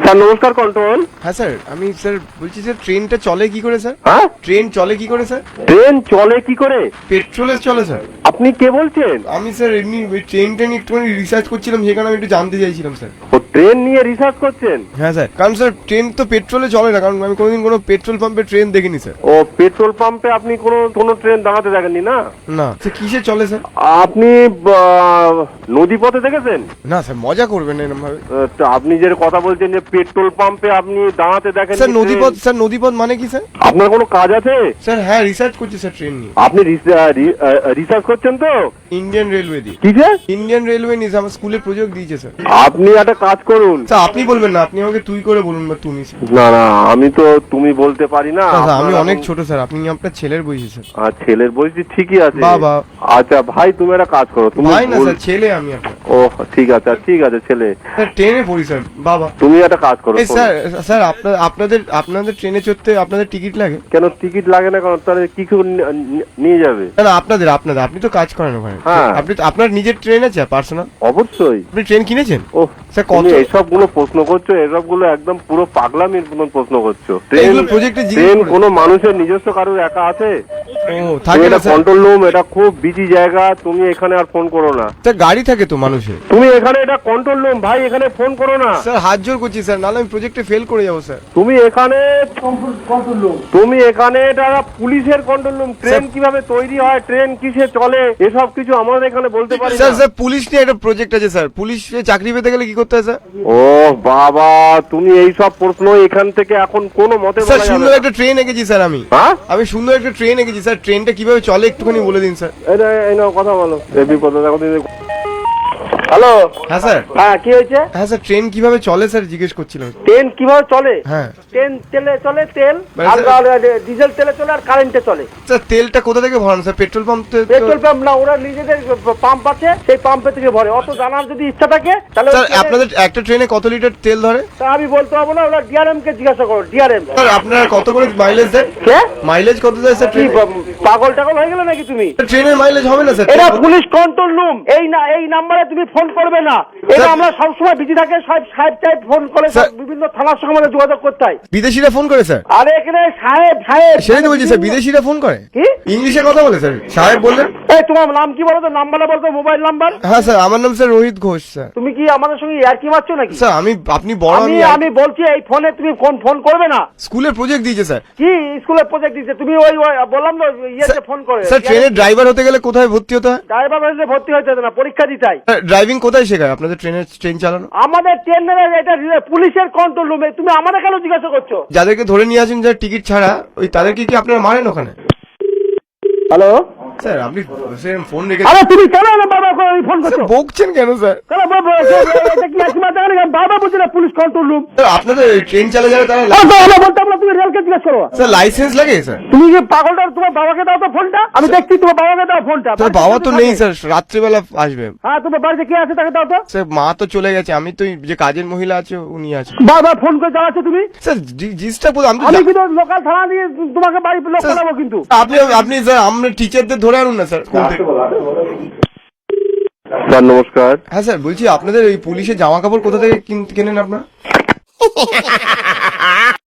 Sir নমস্কার, control. হ্যাঁ sir, আমি স্যার বলছি স্যার ট্রেনটা চলে কি করে স্যার? হ্যাঁ, ট্রেন চলে কি করে স্যার? ট্রেন চলে কি করে? পেট্রোলে চলে স্যার। আপনি কে বলছেন? আমি স্যার এমনি ওই ট্রেনটা নিয়ে একটুখানি রিসার্চ করছিলাম, সেখানে আমি একটু জানতে চাইছিলাম স্যার। ও ট্রেন নিয়ে রিসার্চ করছেন? হ্যাঁ স্যার, কারণ স্যার ট্রেন তো পেট্রোলে চলে না, কারণ আমি কোনোদিন কোনো পেট্রোল পাম্পে ট্রেন দেখিনি স্যার। ও পেট্রোল পাম্পে আপনি কোনো ট্রেন দাঁড়াতে দেখেননি না? না স্যার, কিসে চলে স্যার? আপনি নদী পথে দেখেছেন? না স্যার, মজা করবেন না এরকম ভাবে। তো আপনি যে কথা বলছেন যে পেট্রোল পাম্পে আপনি দাঁড়াতে দেখেন স্যার নদীপথ মানে কি স্যার? আপনার কোনো কাজ আছে? স্যার হ্যাঁ, রিসার্চ করছি স্যার ট্রেন নিয়ে। আপনি রিসার্চ করছেন তো? ইন্ডিয়ান রেলওয়ে দিয়ে। কিসে? ইন্ডিয়ান রেলওয়ে নিয়ে আমার স্কুলে প্রজেক্ট দিয়েছে স্যার। আপনি একটা কাজ করুন স্যার আপনি বলবেন না, আপনি আমাকে তুই করে বলুন বা তুমি স্যার। না না, আমি তো তুমি বলতে পারি না। স্যার, আমি আপনার অনেক এখন- ছোট স্যার, আপনি আপনার ছেলের বয়সী স্যার। আর ছেলের বয়সী ঠিকই আছে। বাবা। আচ্ছা ভাই, তুমি একটা কাজ করো, তুমি ভাই না স্যার, ছেলে আমি আপনার। ও ঠিক আছে, ঠিক আছে ছেলে। স্যার ট্রেনে পড়ি স্যার বাবা। তুমি একটা কাজ করো। এই স্যার স্যার আপনাদের ট্রেনে চড়তে আপনাদের টিকিট লাগে? কেন টিকিট লাগে না? কারণ তাহলে কি করে নিয়ে যাবে? না না, আপনাদের আপনি তো কাজ করেন ওখানে। হ্যাঁ। আপনি আপনার নিজের ট্রেন আছে পার্সোনাল? অবশ্যই। আপনি ট্রেন কিনেছেন? ও স্যার তুমি কত? এইসব গুলো প্রশ্ন করছো, এসব গুলো একদম পুরো পাগলামির মতন প্রশ্ন করছো। এগুলো প্রজেক্টে ট্রেন কোনো মানুষের নিজস্ব কারোর একা আছে? ও থাকে না স্যার। কন্ট্রোল রুম, এটা খুব বিজি জায়গা, তুমি এখানে আর ফোন করো না। স্যার গাড়ি থাকে তো মানুষের। তুমি এখানে, এটা কন্ট্রোল রুম ভাই, এখানে ফোন করো না। স্যার হাত জোর করছি স্যার, নাহলে আমি প্রজেক্টে ফেল করে যাবো স্যার। তুমি এখানে তুমি এখানে এটা পুলিশের কন্ট্রোল রুম। ট্রেন কিভাবে তৈরি হয়, ট্রেন কিসে চলে, এসব কিছু আমাদের এখানে বলতে পারি স্যার না। স্যার পুলিশ নিয়ে একটা প্রজেক্ট আছে স্যার। পুলিশে চাকরি পেতে গেলে কি করতে হয় স্যার? ও বাবা, তুমি এই সব প্রশ্ন এখান থেকে এখন কোনো মতে স্যার বলা যাবে সুন্দর না। একটা ট্রেন এঁকেছি স্যার আমি। হ্যাঁ, আমি সুন্দর একটা ট্রেন এঁকেছি স্যার। ট্রেনটা কিভাবে চলে একটুখানি বলে দিন স্যার। এই নাও কথা বলো। এই বিপদ দেখো। হ্যালো। হ্যাঁ স্যার। হ্যাঁ, কি হয়েছে? হ্যাঁ স্যার, ট্রেন কিভাবে চলে স্যার জিজ্ঞেস করছিলাম। ট্রেন কিভাবে চলে? হ্যাঁ ট্রেন তেলে চলে, তেল মানে আর স্যার- আর ডিজেল তেলে চলে আর কারেন্টে চলে। স্যার তেলটা কোথা থেকে ভরান sir? Petrol pump petrol pump না, ওরা নিজেদের পাম্প আছে, সেই পাম্পে থেকে ভরে। অত জানার যদি ইচ্ছা থাকে তাহলে স্যার আপনাদের একটা ট্রেনে কত লিটার তেল ধরে? তা আমি বলতে পারবো না, ওরা ডিআরএম কে জিজ্ঞাসা করো। ডিআরএম স্যার আপনারা কত করে মাইলেজ দেন? কে? মাইলেজ কত দেয় স্যার কি ট্রেনে? পাগল টাগল হয়ে গেলে নাকি তুমি? ট্রেনের মাইলেজ হবে না স্যার? এটা পুলিশ কন্ট্রোল রুম। এই নাম্বারে তুমি ফোন করবে না। এটা স্যার- আমরা সবসময় বিজি থাকে, সাহেব টাইপ ফোন করে, স্যার- বিভিন্ন থানার সঙ্গে আমাদের যোগাযোগ করতে হয়। বিদেশিরা ফোন করে স্যার? আরে এখানে সাহেব সেটাই তো বলছি স্যার, বিদেশিরা ফোন করে। কি? ইংলিশে কথা বলে স্যার, সাহেব বললেন। এই তোমার নাম কি বলো তো? নাম্বারটা বলতো, মোবাইল নাম্বার। হ্যাঁ স্যার, আমার নাম স্যার রোহিত ঘোষ স্যার। তুমি কি আমাদের সঙ্গে ইয়ার্কি মারছো নাকি? স্যার আপনি বড়, আমি বলছি এই ফোনে তুমি ফোন করবে না। স্কুলের প্রজেক্ট দিয়েছে স্যার। কি স্কুলের প্রজেক্ট দিচ্ছে? তুমি ওই বললাম তো ইয়েতে ফোন করে। স্যার ট্রেনের ড্রাইভার হতে গেলে কোথায় ভর্তি হতে হয়? ড্রাইভার হয়েছে ভর্তি হইতে হবে না, পরীক্ষা দিতে হয়। ড্রাইভিং কোথায় শেখায় আপনাদের ট্রেন চালানো? আমাদের ট্রেনের এটা পুলিশের কন্ট্রোল রুমে। তুমি আমাদের কেন জিজ্ঞাসা করছো? যাদেরকে ধরে নিয়ে আসেন যারা টিকিট ছাড়া, ওই তাদেরকে কি আপনারা মারেন ওখানে? হ্যালো। স্যার আপনি ফোন রেখে আরে তুমি কেন বারবার ফোন করছো? বকছেন কেন স্যার? কেন এটা কি ইয়ার্কি মারতে গেলে? বারবার বলছি না পুলিশ কন্ট্রোল রুম। স্যার আপনাদের ট্রেন চালা যারা তারা আমরা বলতাম না, তুমি রেলকে জিজ্ঞাসা করো। স্যার লাইসেন্স লাগে স্যার? তুমি যে পাগলটা, তোমার বাবাকে দাও তো ফোনটা। আমি দেখছি তোমার বাবাকে দাও ফোনটা। স্যার বাবা তো নেই স্যার, রাত্রিবেলা আসবে। হ্যাঁ, তোমার বাড়িতে কে আছে তাকে দাও তো। স্যার মা তো চলে গেছে, আমি তো যে কাজের মহিলা আছে উনি আছে। বারবার ফোন করে জ্বালাচ্ছ তুমি। স্যার জিসটা আমি তো আমি কিন্তু লোকাল থানা দিয়ে তোমাকে বাড়ি লোক স্যার, পাঠাবো কিন্তু। আপনি স্যার আমরা টিচারদের ধরে আনুন না স্যার স্কুল থেকে। স্যার নমস্কার। হ্যাঁ স্যার, বলছি আপনাদের ওই পুলিশের জামা কাপড় কোথা থেকে কেনেন আপনারা?